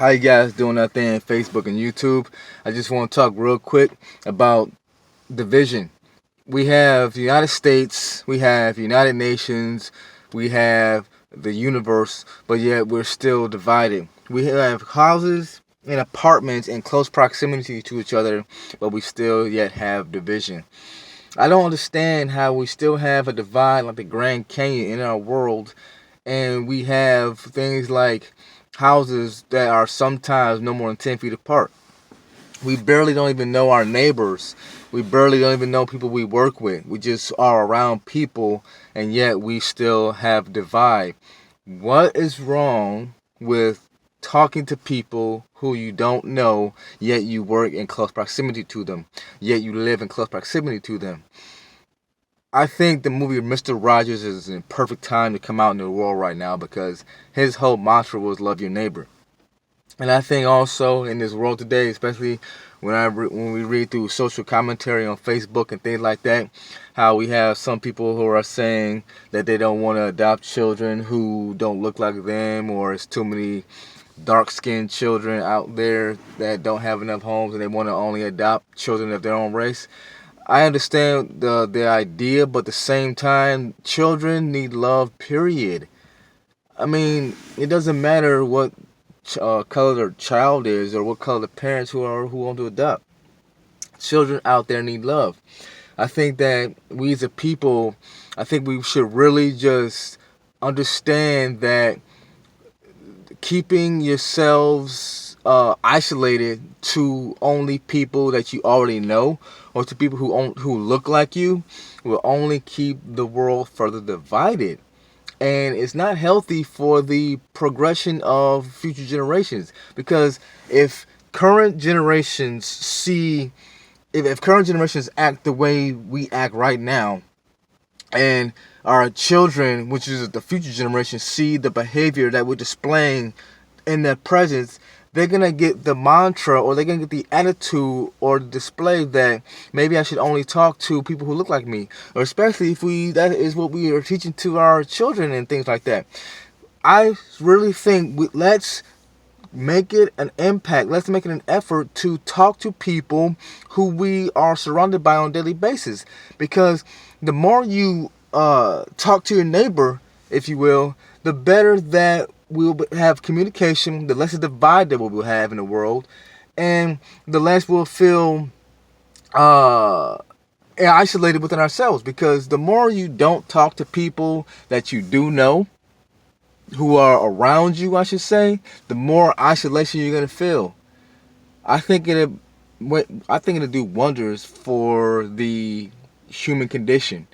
How you guys doing out there on Facebook and YouTube? I just want to talk real quick about division. We have the United States, we have United Nations, we have the universe, but yet we're still divided. We have houses and apartments in close proximity to each other, but we still yet have division. I don't understand how we still have a divide like the Grand Canyon in our world, and we have things like houses that are sometimes no more than 10 feet apart. We barely don't even know our neighbors. We barely don't even know people we work with. We just are around people, and yet we still have divide. What is wrong with talking to people who you don't know, yet you work in close proximity to them, yet you live in close proximity to them? I think the movie Mr. Rogers is in perfect time to come out in the world right now because his whole mantra was love your neighbor. And I think also in this world today, especially when we read through social commentary on Facebook and things like that, how we have some people who are saying that they don't want to adopt children who don't look like them, or it's too many dark-skinned children out there that don't have enough homes and they want to only adopt children of their own race. I understand the idea, but at the same time, children need love, period. I mean, it doesn't matter what color their child is or what color the parents who want to adopt. Children out there need love. I think that we as a people, I think we should really just understand that keeping yourselves isolated to only people that you already know or to people who look like you will only keep the world further divided. And it's not healthy for the progression of future generations, because if current generations if current generations act the way we act right now, and our children, which is the future generation, see the behavior that we're displaying in their presence, they're going to get the mantra, or they're going to get the attitude or the display that maybe I should only talk to people who look like me. Or especially if that is what we are teaching to our children and things like that. I really think let's make it an impact. Let's make it an effort to talk to people who we are surrounded by on a daily basis. Because the more you talk to your neighbor, if you will, the better that we'll have communication, the less the divide that we'll have in the world, and the less we'll feel isolated within ourselves. Because the more you don't talk to people that you do know, who are around you, I should say, the more isolation you're gonna feel. I think it'll do wonders for the human condition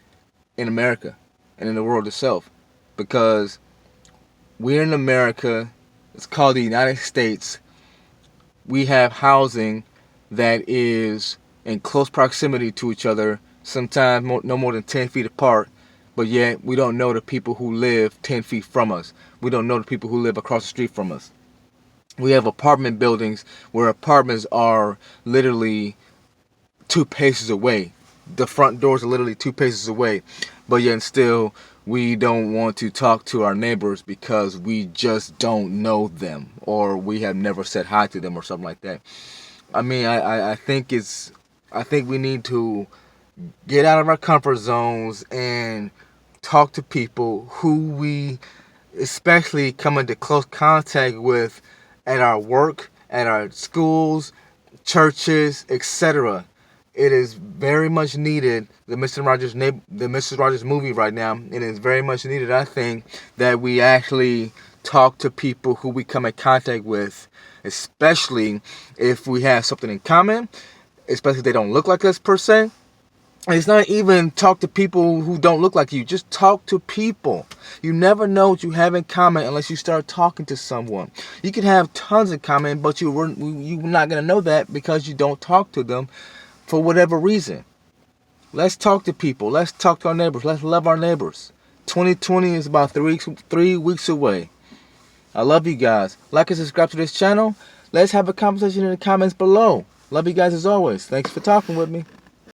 in America and in the world itself, because we're in America. It's called the United States. We have housing that is in close proximity to each other, sometimes no more than 10 feet apart, but yet we don't know the people who live 10 feet from us. We don't know the people who live across the street from us. We have apartment buildings where apartments are literally 2 paces away. The front doors are literally 2 paces away, but yet still we don't want to talk to our neighbors because we just don't know them, or we have never said hi to them or something like that. I mean, I think we need to get out of our comfort zones and talk to people who we especially come into close contact with at our work, at our schools, churches, etc. It is very much needed. The Mr. Rogers movie right now, it is very much needed, I think, that we actually talk to people who we come in contact with, especially if we have something in common, especially if they don't look like us per se. And it's not even talk to people who don't look like you. Just talk to people. You never know what you have in common unless you start talking to someone. You can have tons in common, but you're not going to know that because you don't talk to them for whatever reason. Let's talk to people. Let's talk to our neighbors. Let's love our neighbors. 2020 is about 3 weeks away. I love you guys. Like and subscribe to this channel. Let's have a conversation in the comments below. Love you guys as always. Thanks for talking with me.